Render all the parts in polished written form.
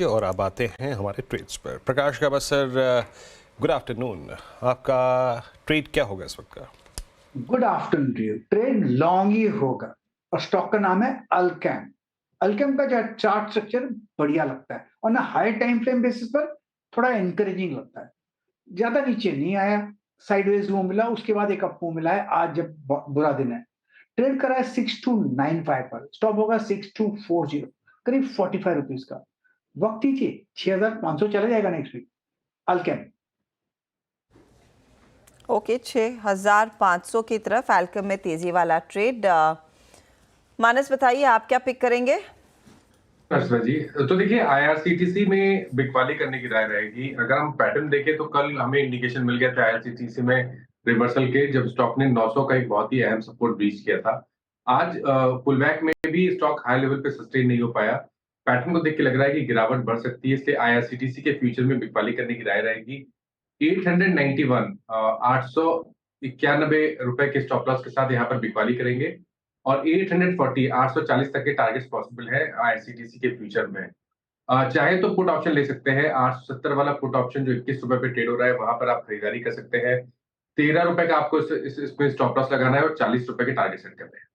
और अब आते हैं हमारे ट्रेड्स पर। प्रकाश का बस सर, गुड आफ्टरनून। आपका ट्रेड क्या होगा इस वक्त का? Good afternoon to you. Trade long ही होगा और स्टॉक का नाम है अल्केम। अल्केम का जो चार्ट स्ट्रक्चर बढ़िया लगता है और ना हाई टाइम फ्रेम बेसिस पर थोड़ा इंकरेजिंग लगता है। ज्यादा नीचे नहीं आया, साइडवेज मूव मिला, उसके बाद एक अप मूव मिला है आज जब बुरा दिन है। ट्रेड करा है 6295 पर, स्टॉप होगा 6240, करीब 45 रुपीज का। वक्त दीजिए, 6500 चला जाएगा नेक्स्ट वीक अल्केम। ओके, 6500 की तरफ अल्केम में तेजी वाला ट्रेड। मानस बताइए, आप क्या पिक करेंगे? अर्चना जी, तो देखिए आईआरसीटीसी में बिकवाली करने की राय रहेगी। अगर हम पैटर्न देखें तो कल हमें इंडिकेशन मिल गया था आईआरसीटीसी में रिवर्सल के, जब स्टॉक ने 900 का एक बहुत ही अहम सपोर्ट ब्रीच किया था। आज पुलबैक में भी स्टॉक हाई लेवल पे सस्टेन नहीं हो पाया। पैटर्न को देख के लग रहा है कि गिरावट बढ़ सकती है, इसलिए आईआरसीटीसी के फ्यूचर में बिकवाली करने की राय रहेगी। 891 891 रुपए के स्टॉप लॉस के साथ यहाँ पर बिकवाली करेंगे और 840 840 तक के टारगेट्स पॉसिबल है आईआरसीटीसी के फ्यूचर में। चाहे तो पुट ऑप्शन ले सकते हैं। 870 वाला पुट ऑप्शन जो 21 रुपए पे ट्रेड हो रहा है, वहां पर आप खरीदारी कर सकते हैं। 13 रुपए का आपको इसमें स्टॉप लॉस लगाना है और 40 रुपए के टारगेट सेट करने हैं।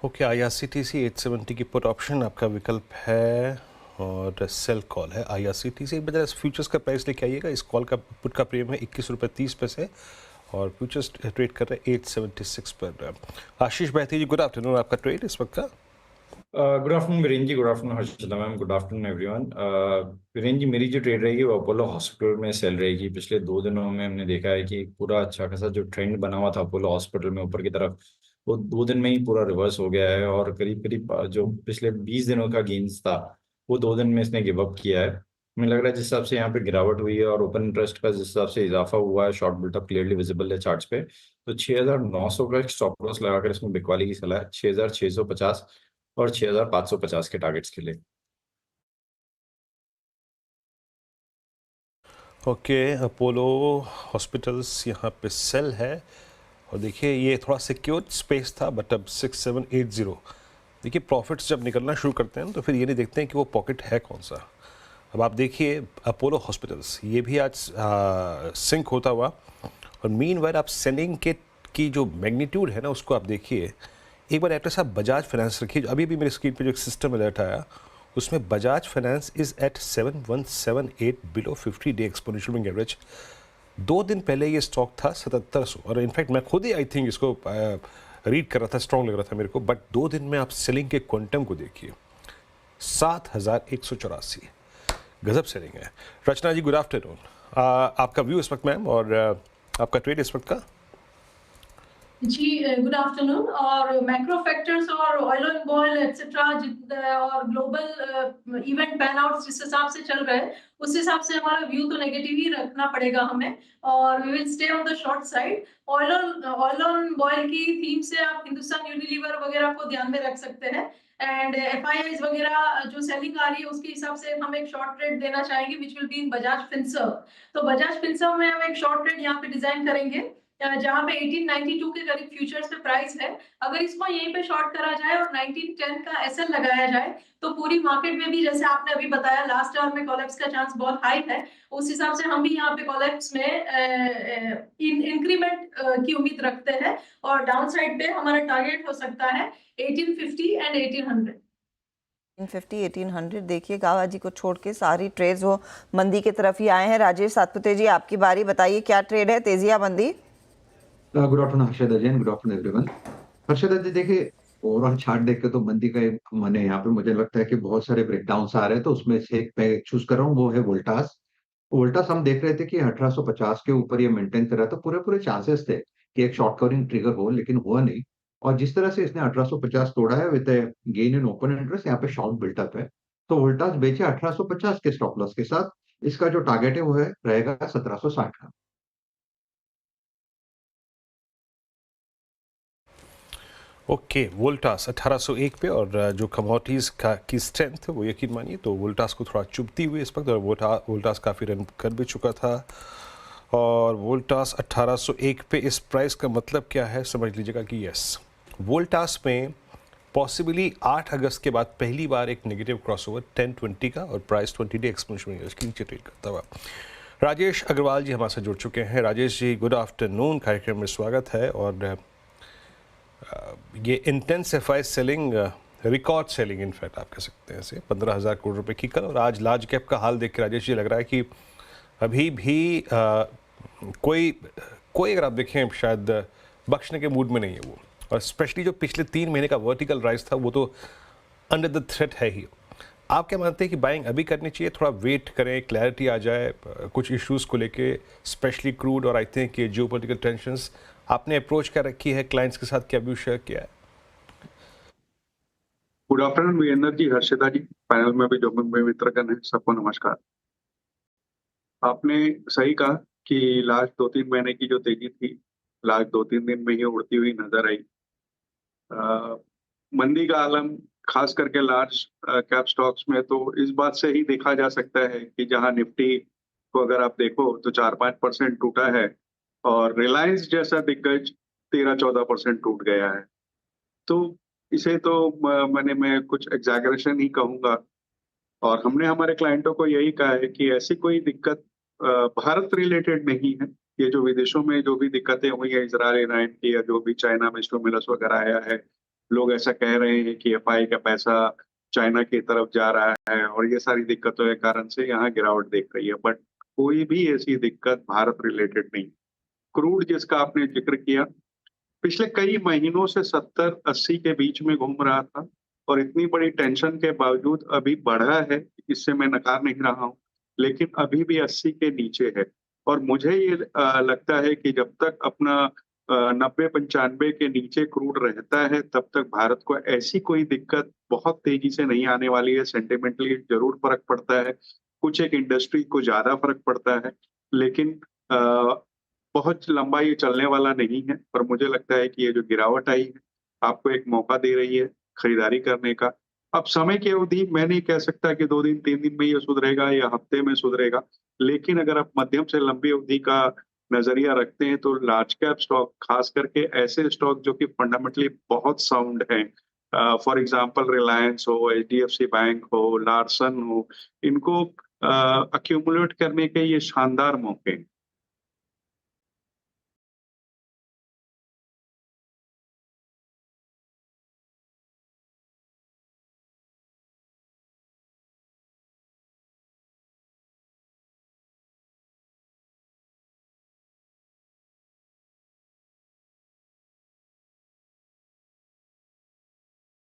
ओके, आईआरसीटीसी 870 की पुट ऑप्शन आपका विकल्प है और सेल कॉल है आईआरसीटीसी। एक बजाय फ्यूचर्स का प्राइस लेके आइएगा। इस कॉल का पुट का प्रीमियम है 21 रुपये 30 पैसे और फ्यूचर्स ट्रेड कर रहे हैं 876 पर। Ashish Baiti ji, good afternoon. आपका ट्रेड इस वक्त का? Good afternoon Viren ji, good afternoon Harshita ma'am, good afternoon everyone. Viren ji, मेरी जो ट्रेड रहेगी वो अपोलो हॉस्पिटल में सेल रहेगी। पिछले 2 दिनों में हमने देखा है कि पूरा अच्छा खासा जो ट्रेंड बना हुआ था अपोलो हॉस्पिटल में ऊपर की तरफ, वो 2 दिन में ही पूरा रिवर्स हो गया है और करीब करीब जो पिछले 20 दिनों का गेन्स था वो 2 दिन में इसने गिव अप किया है। हमें लग रहा है जिस हिसाब से यहाँ पे गिरावट हुई है और ओपन इंटरेस्ट का जिस हिसाब से इजाफा हुआ है, शॉर्ट बिल्टअप क्लियरली विजिबल है चार्ट्स पे, तो 6900 का स्टॉप लॉस लगाकर इसमें बिकवाली की सलाह है। 6650 और 6550 के टारगेट्स के लिए। ओके, अपोलो हॉस्पिटल्स यहाँ पे सेल है और देखिए ये थोड़ा सिक्योर स्पेस था, बट अब 6780। देखिए प्रॉफिट्स जब निकलना शुरू करते हैं तो फिर ये नहीं देखते हैं कि वो पॉकेट है कौन सा। अब आप देखिए अपोलो हॉस्पिटल्स ये भी आज सिंक होता हुआ, और मीन वाइल आप सेलिंग के की जो मैग्नीट्यूड है ना उसको आप देखिए। एक बार एड्रेस आप बजाज फाइनेंस रखिए। अभी भी मेरे स्क्रीन पे जो एक सिस्टम अलर्ट आया उसमें Bajaj finance is at 7178 below 50 day exponential moving average. 2 दिन पहले ये स्टॉक था 7700 और इनफैक्ट मैं खुद ही आई थिंक इसको रीड कर रहा था, स्ट्रॉन्ग लग रहा था मेरे को। बट 2 दिन में आप सेलिंग के क्वांटम को देखिए, 7184, गजब सेलिंग है। रचना जी, गुड आफ्टरनून। आपका व्यू इस वक्त मैम और आपका ट्रेड इस वक्त का? जी गुड आफ्टरनून। और मैक्रो फैक्टर्स और ऑयल एंड बॉयल एक्सेट्रा और ग्लोबल इवेंट पैन आउट जिस हिसाब से चल रहे हैं उस हिसाब से हमारा व्यू तो नेगेटिव ही रखना पड़ेगा हमें, और we will stay on the short side. Oil and boil की थीम से आप हिंदुस्तान यूनिलीवर वगैरह को ध्यान में रख सकते हैं, एंड एफआईआईज वगैरह जो सेलिंग आ रही है उसके हिसाब से हम एक शॉर्ट ट्रेड देना चाहेंगे which will be in Bajaj Finserv. तो बजाज फिनसर्व में हम एक शॉर्ट ट्रेड यहाँ पे डिजाइन करेंगे जहां पे 1892 के करीब फ्यूचर्स पे प्राइस है। अगर इसको यहीं पे शॉर्ट करा जाए और 1910 का एसएल लगाया जाए तो पूरी मार्केट में भी, जैसे आपने अभी बताया, लास्ट आवर में कोलैप्स का चांस बहुत हाई है, उस हिसाब से हम भी यहाँ पे कोलैप्स में इंक्रीमेंट की उम्मीद रखते हैं। और डाउन साइड पे हमारा टारगेट हो सकता है 1850 एंड 1800। 1850 देखिए, गावा जी को छोड़ के सारी ट्रेड्स वो मंदी की तरफ ही आए हैं। राजेश सातपुते जी, आपकी बारी, बताइए क्या ट्रेड है, तेजी या मंदी? गुड आफ्टरनून हर्षदा जी, गुड आफ्टरनून एवरीवन। हर्षदा जी, देखिए ओवरऑल चार्ट देख के तो मंदी का माने यहाँ पे मुझे लगता है कि बहुत सारे ब्रेकडाउन आ रहे हैं, तो उसमें से एक मैं चूज कर रहा हूँ, वो है वोल्टास। वोल्टास हम देख रहे थे कि 1850 के ऊपर ये मेंटेन कर रहा था, पूरे पूरे चांसेस थे कि एक शॉर्ट कवरिंग ट्रिगर हो, लेकिन हुआ नहीं। और जिस तरह से इसने 1850 तोड़ा है with gain in open interest, यहाँ पे शॉर्ट बिल्टअप है। तो वोल्टास बेचे 1850 के स्टॉप लॉस के साथ। इसका जो टारगेट है वो है रहेगा 1760 का। ओके, वोल्टास 1801 पे, और जो कमोडिटीज़ का की स्ट्रेंथ है वो यकीन मानिए तो वोल्टास को थोड़ा चुभती हुई इस वक्त, और वोल्टास काफ़ी रन कर भी चुका था। और वोल्टास 1801 पे इस प्राइस का मतलब क्या है समझ लीजिएगा कि यस, वोल्टास में पॉसिबली 8 अगस्त के बाद पहली बार एक नेगेटिव क्रॉसओवर 1020 का और प्राइस 20 डे एक्सपोनेंशियल के नीचे ट्रेड करता हुआ। राजेश अग्रवाल जी हमारे साथ जुड़ चुके हैं। राजेश जी गुड आफ्टरनून, कार्यक्रम में स्वागत है। और ये intensify selling, record selling in fact आप कह सकते हैं इसे, 15,000 करोड़ रुपए की कल, और आज लार्ज कैप का हाल देख के राजेश जी लग रहा है कि अभी भी कोई अगर आप देखें शायद बख्शने के मूड में नहीं है वो, और स्पेशली जो पिछले 3 महीने का वर्टिकल राइज था वो तो अंडर द थ्रेट है ही। आप क्या मानते हैं कि बाइंग अभी करनी चाहिए, थोड़ा वेट करें, क्लैरिटी आ जाए कुछ इश्यूज को लेके, स्पेशली क्रूड और आई थिंक ये जियोपॉलिटिकल टेंशंस? आपने अप्रोच क्या रखी है क्लाइंट्स के साथ, क्या व्यू शेयर किया है? गुड आफ्टरनून वीरेंद्र जी, हर्षिता जी, पैनल में भी जो में मित्रगण है, सबको नमस्कार। आपने सही कहा कि लास्ट 2-3 महीने की जो तेजी थी, लास्ट 2-3 दिन में ही उड़ती हुई नजर आई। मंदी का आलम खास करके लार्ज कैप स्टॉक्स में तो इस बात से ही देखा जा सकता है कि जहां निफ्टी को अगर आप देखो तो 4-5% टूटा है, और रिलायंस जैसा दिग्गज 13-14% टूट गया है। तो इसे तो मैं कुछ एग्जैगरेशन ही कहूंगा, और हमने हमारे क्लाइंटों को यही कहा है कि ऐसी कोई दिक्कत भारत रिलेटेड नहीं है। ये जो विदेशों में जो भी दिक्कतें हुई है, इजरायल ईरान की, या जो भी चाइना में स्टिमुलस वगैरह आया है, लोग ऐसा कह रहे हैं कि एफआई का पैसा चाइना की तरफ जा रहा है, और ये सारी दिक्कतों के कारण से यहाँ गिरावट देख रही है। बट कोई भी ऐसी दिक्कत भारत रिलेटेड नहीं। क्रूड जिसका आपने जिक्र किया, पिछले कई महीनों से 70-80 के बीच में घूम रहा था, और इतनी बड़ी टेंशन के बावजूद अभी बढ़ा है, इससे मैं नकार नहीं रहा हूं, लेकिन अभी भी 80 के नीचे है। और मुझे ये लगता है कि जब तक अपना 90-95 के नीचे क्रूड रहता है, तब तक भारत को ऐसी कोई दिक्कत बहुत तेजी से नहीं आने वाली है। सेंटिमेंटली जरूर फर्क पड़ता है, कुछ एक इंडस्ट्री को ज्यादा फर्क पड़ता है, लेकिन बहुत लंबा ये चलने वाला नहीं है। पर मुझे लगता है कि ये जो गिरावट आई है, आपको एक मौका दे रही है खरीदारी करने का। अब समय की अवधि मैं नहीं कह सकता कि 2 दिन 3 दिन में ये सुधरेगा या हफ्ते में सुधरेगा, लेकिन अगर आप मध्यम से लंबी अवधि का नजरिया रखते हैं तो लार्ज कैप स्टॉक, खास करके ऐसे स्टॉक जो कि फंडामेंटली बहुत साउंड हैं, फॉर एग्जांपल रिलायंस हो, एचडीएफसी बैंक हो, लार्सन हो, इनको अक्यूमुलेट करने के ये शानदार मौके हैं।